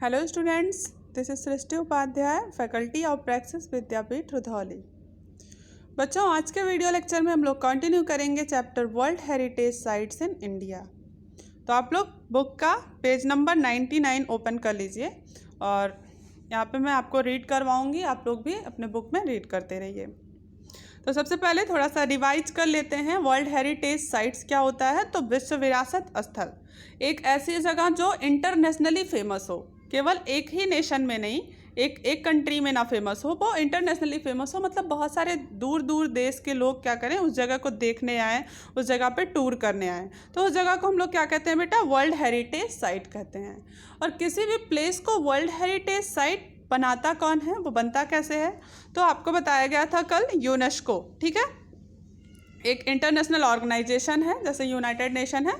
Hello students, this is Srishti Upadhyay, faculty of practice Vidyapeeth Rudhauli. बच्चों, आज के वीडियो लेक्चर में हम लोग कंटिन्यू करेंगे chapter world heritage sites in India. तो आप लोग बुक का पेज नंबर 99 ओपन कर लीजिए और यहाँ पे मैं आपको रीड करवाऊँगी, आप लोग भी अपने बुक में रीड करते रहिए। तो सबसे पहले थोड़ा सा रिवाइज कर लेते हैं। वर्ल्ड हेरिटेज साइट्स क्या होता है? तो विश्व विरासत स्थल एक ऐसी जगह जो इंटरनेशनली फेमस हो, केवल एक ही नेशन में नहीं, एक कंट्री में ना फेमस हो, वो इंटरनेशनली फेमस हो। मतलब बहुत सारे दूर दूर देश के लोग क्या करें, उस जगह को देखने आए, उस जगह पे टूर करने आए, तो उस जगह को हम लोग क्या कहते हैं बेटा? वर्ल्ड हेरिटेज साइट कहते हैं। और किसी भी प्लेस को वर्ल्ड हेरिटेज साइट बनाता कौन है, वो बनता कैसे है? तो आपको बताया गया था कल, यूनेस्को। ठीक है, एक इंटरनेशनल ऑर्गेनाइजेशन है, जैसे यूनाइटेड नेशन है।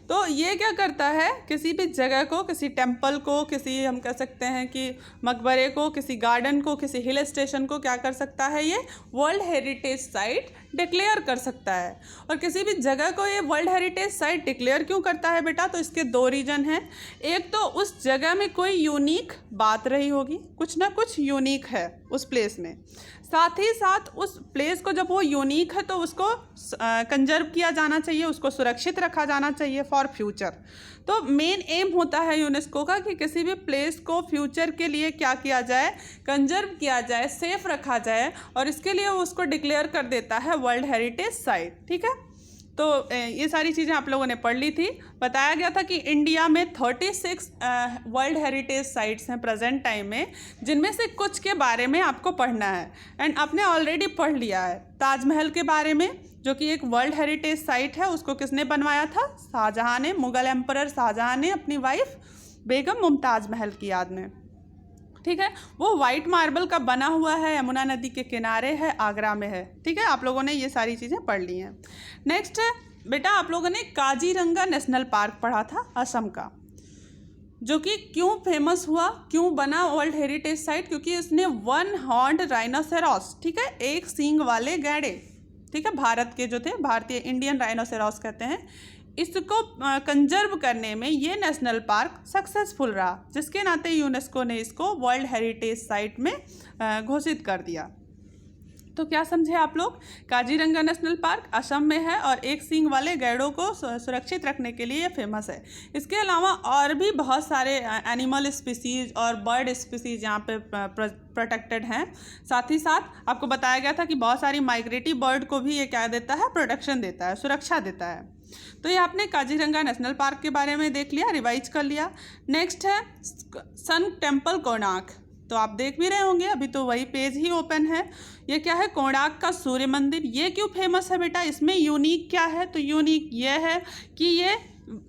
तो ये क्या करता है, किसी भी जगह को, किसी टेम्पल को, किसी हम कह सकते हैं कि मकबरे को, किसी गार्डन को, किसी हिल स्टेशन को क्या कर सकता है, ये वर्ल्ड हेरिटेज साइट डिक्लेयर कर सकता है। और किसी भी जगह को ये वर्ल्ड हेरिटेज साइट डिक्लेयर क्यों करता है बेटा? तो इसके दो रीज़न हैं। एक तो उस जगह में कोई यूनिक बात रही होगी, कुछ ना कुछ यूनिक है उस प्लेस में। साथ ही साथ उस प्लेस को, जब वो यूनिक है, तो उसको कंजर्व किया जाना चाहिए, उसको सुरक्षित रखा जाना चाहिए फॉर फ्यूचर। तो मेन एम होता है यूनेस्को का कि किसी भी प्लेस को फ्यूचर के लिए क्या किया जाए, कंजर्व किया जाए, सेफ रखा जाए, और इसके लिए वो उसको डिक्लेयर कर देता है वर्ल्ड हेरिटेज साइट। ठीक है, तो ये सारी चीज़ें आप लोगों ने पढ़ ली थी। बताया गया था कि इंडिया में 36 वर्ल्ड हेरिटेज साइट्स हैं प्रेजेंट टाइम में, जिनमें से कुछ के बारे में आपको पढ़ना है। एंड आपने ऑलरेडी पढ़ लिया है ताजमहल के बारे में, जो कि एक वर्ल्ड हेरिटेज साइट है। उसको किसने बनवाया था? शाहजहाँ ने, मुग़ल एम्परर शाहजहाँ ने अपनी वाइफ बेगम मुमताज़ महल की याद में। ठीक है, वो वाइट मार्बल का बना हुआ है, यमुना नदी के किनारे है, आगरा में है। ठीक है, आप लोगों ने ये सारी चीज़ें पढ़ ली हैं। नेक्स्ट है बेटा, आप लोगों ने काजीरंगा नेशनल पार्क पढ़ा था, असम का, जो कि क्यों फेमस हुआ, क्यों बना वर्ल्ड हेरिटेज साइट? क्योंकि इसने 1 हॉर्न्ड राइनोसेरॉस, ठीक है, एक सींग वाले गैंडे, ठीक है, भारत के जो थे, भारतीय इंडियन राइनोसेरॉस कहते हैं, इसको कंजर्व करने में ये नेशनल पार्क सक्सेसफुल रहा, जिसके नाते यूनेस्को ने इसको वर्ल्ड हेरिटेज साइट में घोषित कर दिया। तो क्या समझे आप लोग? काजीरंगा नेशनल पार्क असम में है और एक सींग वाले गैंडों को सुरक्षित रखने के लिए ये फेमस है। इसके अलावा और भी बहुत सारे एनिमल स्पीसीज और बर्ड स्पीसीज यहाँ पे प्रोटेक्टेड हैं। साथ ही साथ आपको बताया गया था कि बहुत सारी माइग्रेटरी बर्ड को भी ये क्या देता है? प्रोटेक्शन देता है, सुरक्षा देता है। तो ये आपने काजीरंगा नेशनल पार्क के बारे में देख लिया, रिवाइज कर लिया। नेक्स्ट है सन टेम्पल कोणार्क। तो आप देख भी रहे होंगे, अभी तो वही पेज ही ओपन है। ये क्या है? कोणार्क का सूर्य मंदिर। ये क्यों फेमस है बेटा? इसमें यूनिक क्या है? तो यूनिक ये है कि ये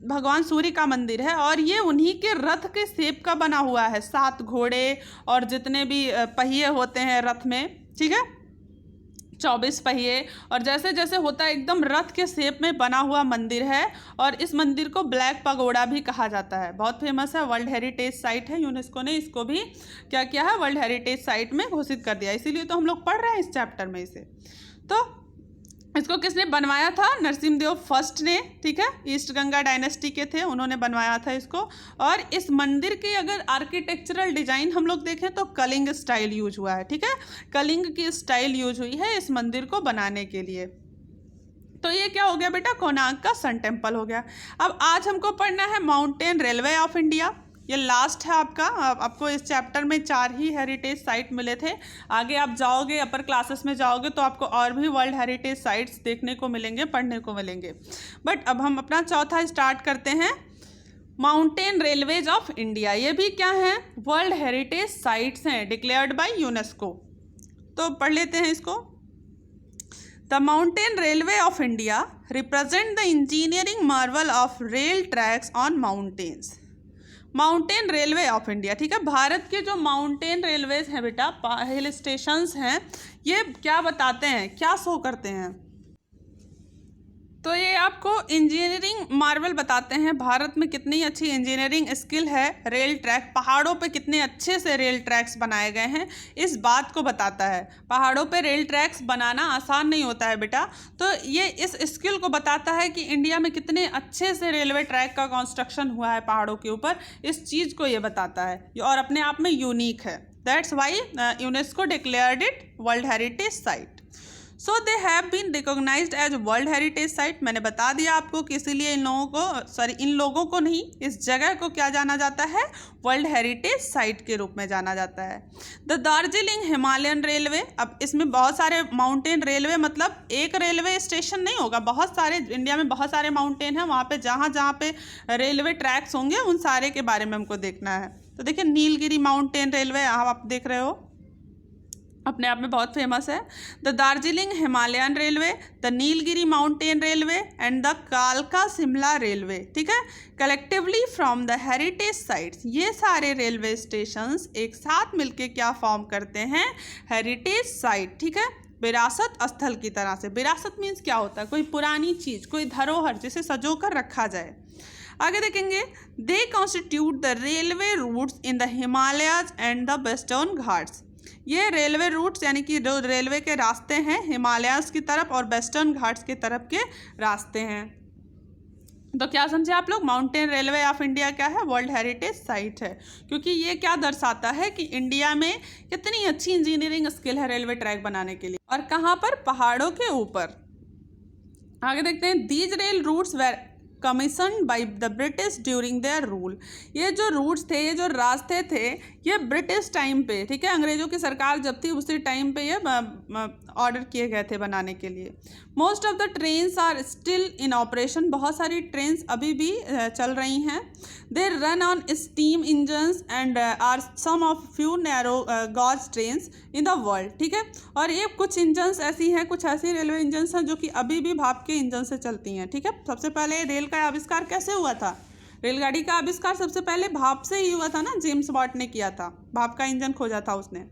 भगवान सूर्य का मंदिर है और ये उन्हीं के रथ के शेप का बना हुआ है। 7 घोड़े और जितने भी पहिए होते हैं रथ में, ठीक है, 24 पहिए, और जैसे जैसे होता है एकदम रथ के शेप में बना हुआ मंदिर है। और इस मंदिर को ब्लैक पगोड़ा भी कहा जाता है, बहुत फेमस है, वर्ल्ड हेरिटेज साइट है। यूनेस्को ने इसको भी क्या किया है? वर्ल्ड हेरिटेज साइट में घोषित कर दिया। इसीलिए तो हम लोग पढ़ रहे हैं इस चैप्टर में इसे। तो इसको किसने बनवाया था? नरसिम्हदेव फर्स्ट ने, ठीक है, ईस्ट गंगा डायनेस्टी के थे, उन्होंने बनवाया था इसको। और इस मंदिर की अगर आर्किटेक्चरल डिजाइन हम लोग देखें तो कलिंग स्टाइल यूज हुआ है। ठीक है, कलिंग की स्टाइल यूज हुई है इस मंदिर को बनाने के लिए। तो ये क्या हो गया बेटा? कोणार्क का सन टेम्पल हो गया। अब आज हमको पढ़ना है माउंटेन रेलवे ऑफ इंडिया। ये लास्ट है आपका। आपको इस चैप्टर में 4 ही हेरिटेज साइट मिले थे। आगे आप जाओगे, अपर क्लासेस में जाओगे, तो आपको और भी वर्ल्ड हेरिटेज साइट्स देखने को मिलेंगे, पढ़ने को मिलेंगे। बट अब हम अपना चौथा स्टार्ट करते हैं, माउंटेन रेलवेज ऑफ इंडिया। ये भी क्या है? वर्ल्ड हेरिटेज साइट्स हैं, डिक्लेयर्ड बाय यूनेस्को। तो पढ़ लेते हैं इसको। The mountain railway of India represent the engineering Marvel of rail tracks on mountains. Mountain railway of India, ठीक है, भारत के जो माउंटेन रेलवेज हैं बेटा, हिल स्टेशंस हैं, ये क्या बताते हैं, क्या शो करते हैं? तो ये आपको इंजीनियरिंग मार्वल बताते हैं, भारत में कितनी अच्छी इंजीनियरिंग स्किल है। रेल ट्रैक, पहाड़ों पे कितने अच्छे से रेल ट्रैक्स बनाए गए हैं, इस बात को बताता है। पहाड़ों पे रेल ट्रैक्स बनाना आसान नहीं होता है बेटा, तो ये इस स्किल को बताता है कि इंडिया में कितने अच्छे से रेलवे ट्रैक का कंस्ट्रक्शन हुआ है पहाड़ों के ऊपर। इस चीज़ को ये बताता है और अपने आप में यूनिक है। That's why UNESCO declared it world heritage site. So they have been recognised as world heritage site. मैंने बता दिया आपको कि इसीलिए इन लोगों को नहीं, इस जगह को क्या जाना जाता है, वर्ल्ड हेरिटेज साइट के रूप में जाना जाता है। द दार्जिलिंग हिमालयन रेलवे, अब इसमें बहुत सारे माउंटेन रेलवे, मतलब एक रेलवे स्टेशन नहीं होगा, बहुत सारे, इंडिया में बहुत सारे माउंटेन हैं, वहाँ पे जहाँ पे रेलवे ट्रैक्स होंगे उन सारे के बारे में हमको देखना है। तो देखिए नीलगिरी माउंटेन रेलवे आप देख रहे हो, अपने आप में बहुत फेमस है। The Darjeeling Himalayan railway, the Nilgiri mountain railway and the कालका शिमला रेलवे, ठीक है, collectively from the heritage sites. ये सारे रेलवे स्टेशंस एक साथ मिलके क्या फॉर्म करते हैं, हेरिटेज साइट, ठीक है, विरासत स्थल की तरह से। विरासत मीन्स क्या होता है, कोई पुरानी चीज़, कोई धरोहर जिसे सजो कर रखा जाए। आगे देखेंगे, they constitute the railway routes in the Himalayas and the western Ghats. ये रेलवे रूट्स यानी कि जो रेलवे के रास्ते हैं हिमालयाज की तरफ और वेस्टर्न घाट्स की तरफ के रास्ते हैं। तो क्या समझे आप लोग, माउंटेन रेलवे ऑफ इंडिया क्या है, वर्ल्ड हेरिटेज साइट है, क्योंकि ये क्या दर्शाता है कि इंडिया में कितनी अच्छी इंजीनियरिंग स्किल है रेलवे ट्रैक बनाने के लिए, और कहाँ पर, पहाड़ों के ऊपर। आगे देखते हैं, these rail routes were commission by the British during their rule. ये जो रूट्स थे, ये जो रास्ते थे, ये ब्रिटिश टाइम पे, ठीक है, अंग्रेज़ों की सरकार जब थी उसी टाइम पे ये ऑर्डर किए गए थे बनाने के लिए। Most of the trains are still in operation, बहुत सारी ट्रेन्स अभी भी चल रही हैं। They run on steam engines and are some of few narrow gauge trains in the world, ठीक है, और ये कुछ इंजन्स ऐसी हैं, कुछ ऐसी रेलवे इंजन्स हैं जो कि अभी भी भाप के इंजन से चलती हैं, ठीक है। सबसे पहले रेल का आविष्कार कैसे हुआ था, रेलगाड़ी का आविष्कार सबसे पहले भाप से ही हुआ था ना, जेम्स वाट ने किया था, भाप का इंजन खोजा था उसने।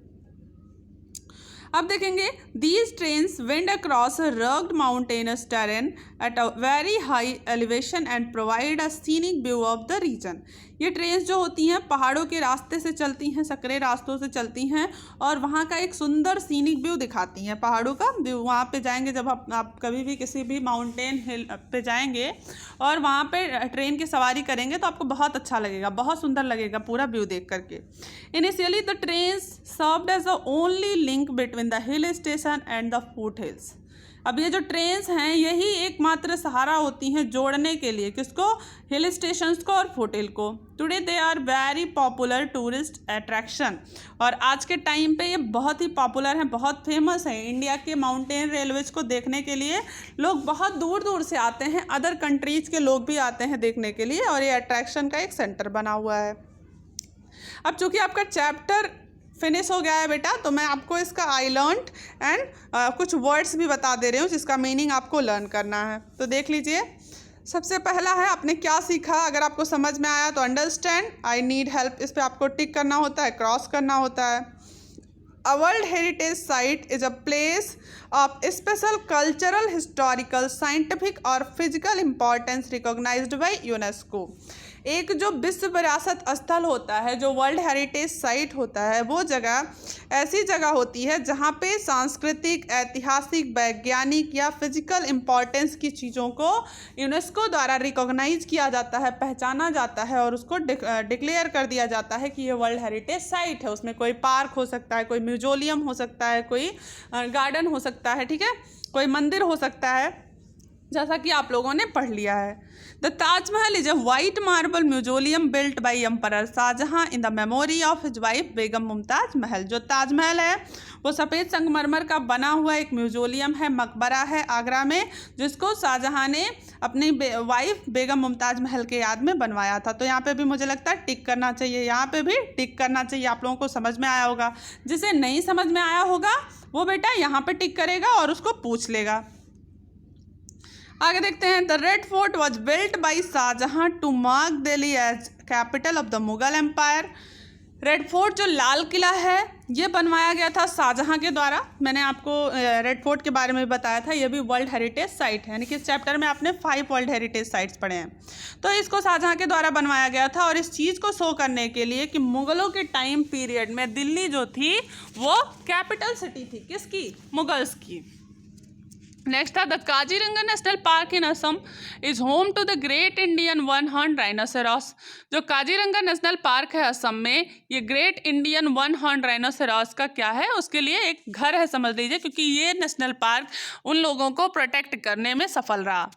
अब देखेंगे, these trains wend across rugged mountainous terrain at a very high elevation and provide a scenic view of the region. ये ट्रेन्स जो होती हैं पहाड़ों के रास्ते से चलती हैं, सकरे रास्तों से चलती हैं, और वहाँ का एक सुंदर सीनिक व्यू दिखाती हैं, पहाड़ों का व्यू। वहाँ पे जाएंगे जब आप कभी भी किसी भी माउंटेन हिल पे जाएंगे और वहाँ पे ट्रेन की सवारी करेंगे तो आपको बहुत अच्छा लगेगा, बहुत सुंदर लगेगा पूरा व्यू देख करके। Initially the trains served as the only link between the hill station and the foothills. अब ये जो ट्रेन्स हैं यही एकमात्र सहारा होती हैं जोड़ने के लिए, किसको, हिल स्टेशंस को और फुट हिल को। Today they are very popular tourist attraction, और आज के टाइम पे ये बहुत ही पॉपुलर हैं, बहुत फेमस हैं। इंडिया के माउंटेन रेलवेज को देखने के लिए लोग बहुत दूर दूर से आते हैं, अदर कंट्रीज़ के लोग भी आते हैं देखने के लिए, और ये अट्रैक्शन का एक सेंटर बना हुआ है। अब चूँकि आपका चैप्टर फिनिश हो गया है बेटा, तो मैं आपको इसका आई लर्नड एंड कुछ वर्ड्स भी बता दे रही हूँ जिसका मीनिंग आपको लर्न करना है। तो देख लीजिए, सबसे पहला है आपने क्या सीखा, अगर आपको समझ में आया तो अंडरस्टैंड, आई नीड हेल्प, इस पर आपको टिक करना होता है, क्रॉस करना होता है। A world heritage site is a place of special cultural, historical, scientific और physical importance recognised by UNESCO. एक जो विश्व विरासत स्थल होता है, जो वर्ल्ड हेरिटेज साइट होता है, वो जगह ऐसी जगह होती है जहाँ पे सांस्कृतिक, ऐतिहासिक, वैज्ञानिक या फिजिकल इम्पॉर्टेंस की चीज़ों को यूनेस्को द्वारा रिकॉग्नाइज किया जाता है, पहचाना जाता है, और उसको डिक्लेयर कर दिया जाता है कि ये वर्ल्ड हेरिटेज साइट है। उसमें कोई पार्क हो सकता है, कोई म्यूजियम हो सकता है, कोई गार्डन हो सकता है, ठीक है, कोई मंदिर हो सकता है, जैसा कि आप लोगों ने पढ़ लिया है। The Taj Mahal is a white marble museum built by emperor Shah Jahan in the memory of his wife Begum Mumtaz Mahal. जो ताजमहल है वो सफ़ेद संगमरमर का बना हुआ एक म्यूजियम है, मकबरा है आगरा में, जिसको शाहजहां ने अपनी वाइफ बेगम मुमताज महल के याद में बनवाया था। तो यहाँ पे भी मुझे लगता है टिक करना चाहिए, यहाँ पे भी टिक करना चाहिए। आप लोगों को समझ में आया होगा, जिसे नहीं समझ में आया होगा वो बेटा यहाँ पे टिक करेगा और उसको पूछ लेगा। आगे देखते हैं, the red fort was built by Shah Jahan to mark Delhi as capital of the Mughal empire. Red fort जो लाल किला है ये बनवाया गया था शाहजहां के द्वारा। मैंने आपको रेड फोर्ट के बारे में बताया था, ये भी वर्ल्ड हेरिटेज साइट है, यानी कि इस चैप्टर में आपने 5 वर्ल्ड हेरिटेज साइट्स पढ़े हैं। तो इसको शाहजहां के द्वारा बनवाया गया था और इस चीज़ को शो करने के लिए कि मुग़लों के टाइम पीरियड में दिल्ली जो थी वो कैपिटल सिटी थी, किसकी? मुगल्स की। नेक्स्ट था the Kaziranga national park in Assam is home to the great Indian one horn rhinoceros. जो काजीरंगा नेशनल पार्क है असम में, ये great Indian one horn rhinoceros का क्या है, उसके लिए एक घर है समझ लीजिए, क्योंकि ये नेशनल पार्क उन लोगों को प्रोटेक्ट करने में सफल रहा।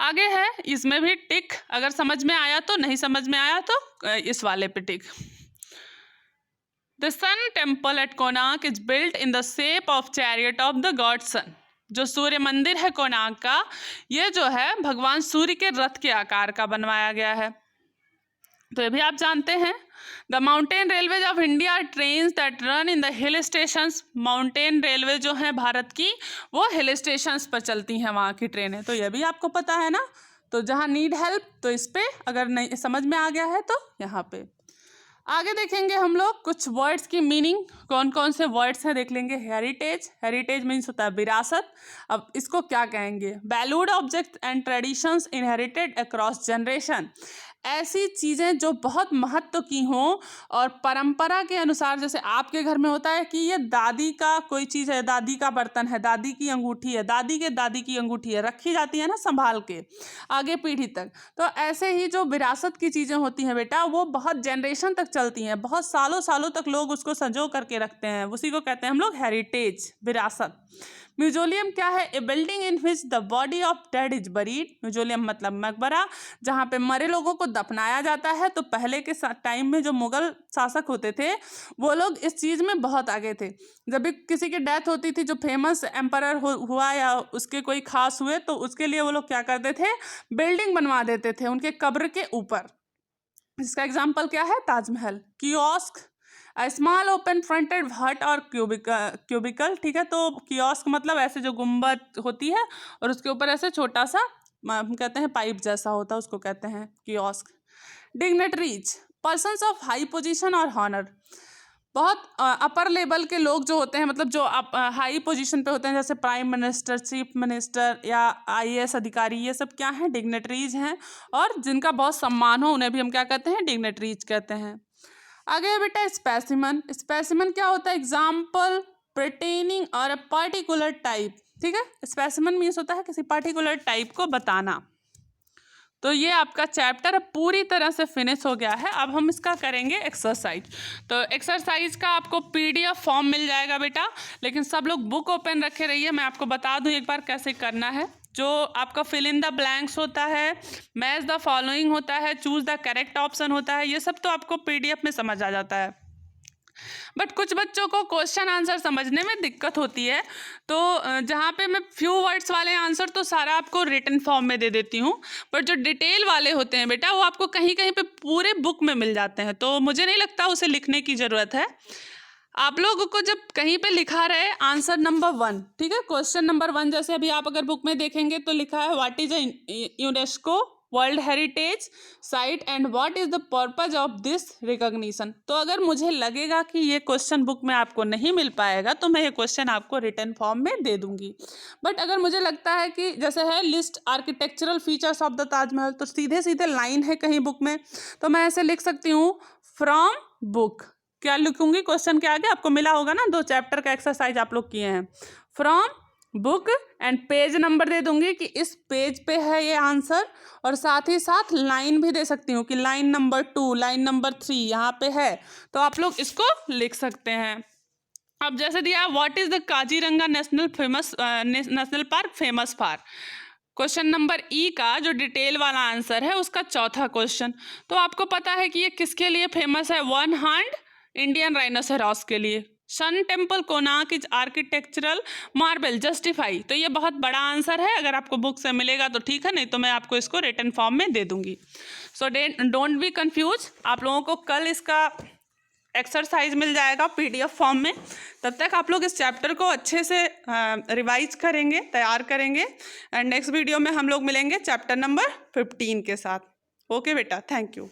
आगे है, इसमें भी टिक, अगर समझ में आया तो, नहीं समझ में आया तो इस वाले पे tick. The sun temple at Konark is built in the shape of chariot of the god sun. जो सूर्य मंदिर है कोणार्क का, ये जो है भगवान सूर्य के रथ के आकार का बनवाया गया है। तो ये भी आप जानते हैं। The mountain railways of India trains that run in the hill stations. Mountain railway जो है भारत की, वो हिल स्टेशंस पर चलती हैं, वहाँ की ट्रेनें। तो ये भी आपको पता है ना। तो जहाँ नीड हेल्प तो इस पे, अगर नहीं समझ में आ गया है तो यहाँ पे। आगे देखेंगे हम लोग कुछ वर्ड्स की मीनिंग, कौन कौन से वर्ड्स हैं देख लेंगे। हेरिटेज, हेरिटेज मीन्स होता है विरासत। अब इसको क्या कहेंगे? Valued object and traditions inherited across generation. ऐसी चीज़ें जो बहुत महत्व की हों और परंपरा के अनुसार, जैसे आपके घर में होता है कि ये दादी का कोई चीज़ है, दादी का बर्तन है, दादी की अंगूठी है, दादी के दादी की अंगूठी है, रखी जाती है ना संभाल के आगे पीढ़ी तक। तो ऐसे ही जो विरासत की चीज़ें होती हैं बेटा, वो बहुत जनरेशन तक चलती हैं, बहुत सालों सालों तक लोग उसको संजो करके रखते हैं, उसी को कहते हैं हम लोग हेरिटेज, विरासत। म्यूजियम क्या है? A building in which the body of dead is buried. Museum मतलब मकबरा, जहाँ पे मरे लोगों को दफनाया जाता है। तो पहले के टाइम में जो मुगल शासक होते थे वो लोग इस चीज़ में बहुत आगे थे। जब भी किसी की डेथ होती थी, जो फेमस एम्परर हुआ या उसके कोई खास हुए, तो उसके लिए वो लोग क्या करते थे? बिल्डिंग बनवा देते थे उनके कब्र के ऊपर। इसका एग्जाम्पल क्या है? Taj Mahal. Kiosk, small open fronted हट और क्यूबिकल, ठीक है। तो कियोस्क मतलब ऐसे जो गुम्बद होती है और उसके ऊपर ऐसे छोटा सा हम कहते हैं पाइप जैसा होता है, उसको कहते हैं kiosk. Dignitaries, persons of high position और हॉनर। बहुत अपर लेवल के लोग जो होते हैं, मतलब जो हाई पोजीशन पे होते हैं, जैसे प्राइम मिनिस्टर, चीफ मिनिस्टर या IAS अधिकारी, ये सब क्या हैं? डिग्नेटरीज हैं। और जिनका बहुत सम्मान हो उन्हें भी हम क्या कहते हैं? डिग्नेटरीज कहते हैं। आगे है बेटा स्पेसिमन। स्पेसिमन क्या होता है? एग्जाम्पल पर्टेनिंग और अ पर्टिकुलर टाइप, ठीक है। स्पेसिमन मीन्स होता है किसी पर्टिकुलर टाइप को बताना। तो ये आपका चैप्टर अब पूरी तरह से फिनिश हो गया है। अब हम इसका करेंगे एक्सरसाइज। तो एक्सरसाइज का आपको PDF फॉर्म मिल जाएगा बेटा, लेकिन सब लोग बुक ओपन रखे रहिए। मैं आपको बता दूं एक बार कैसे करना है। जो आपका फिल इन द ब्लैंक्स होता है, मैच द फॉलोइंग होता है, चूज द करेक्ट ऑप्शन होता है, ये सब तो आपको PDF में समझ आ जाता है। बट कुछ बच्चों को क्वेश्चन आंसर समझने में दिक्कत होती है, तो जहाँ पे मैं फ्यू वर्ड्स वाले आंसर तो सारा आपको रिटन फॉर्म में दे देती हूँ, पर जो डिटेल वाले होते हैं बेटा वो आपको कहीं कहीं पे पूरे बुक में मिल जाते हैं। तो मुझे नहीं लगता उसे लिखने की ज़रूरत है। आप लोगों को जब कहीं पे लिखा रहे आंसर नंबर 1, ठीक है, क्वेश्चन नंबर 1, जैसे अभी आप अगर बुक में देखेंगे तो लिखा है what is UNESCO world heritage site and what is the purpose of this recognition. तो अगर मुझे लगेगा कि ये क्वेश्चन बुक में आपको नहीं मिल पाएगा तो मैं ये क्वेश्चन आपको रिटन फॉर्म में दे दूंगी। बट अगर मुझे लगता है कि जैसे है list architectural features of the Taj Mahal, तो सीधे सीधे लाइन है कहीं बुक में, तो मैं ऐसे लिख सकती हूँ फ्रॉम बुक। क्या लिखूंगी? क्वेश्चन के आगे आपको मिला होगा ना, 2 चैप्टर का एक्सरसाइज आप लोग किए हैं, from book and page number दे दूंगी कि इस पेज पे है ये आंसर, और साथ ही साथ लाइन भी दे सकती हूँ कि लाइन नंबर 2, लाइन नंबर 3 यहाँ पे है, तो आप लोग इसको लिख सकते हैं। अब जैसे दिया what is the Kaziranga national park famous for, question number E का जो डिटेल वाला आंसर है उसका चौथा क्वेश्चन। तो आपको पता है कि ये किसके लिए फेमस है? 1 हॉर्न्ड इंडियन राइनोसेरॉस के लिए। Sun temple Konark is architectural marble justify, तो ये बहुत बड़ा आंसर है। अगर आपको बुक से मिलेगा तो ठीक है, नहीं तो मैं आपको इसको रिटन फॉर्म में दे दूंगी। So don't be confuse. आप लोगों को कल इसका एक्सरसाइज मिल जाएगा PDF फॉर्म में। तब तक आप लोग इस चैप्टर को अच्छे से रिवाइज करेंगे, तैयार करेंगे, एंड नेक्स्ट वीडियो में हम लोग मिलेंगे चैप्टर नंबर 15 के साथ। ओके बेटा, थैंक यू।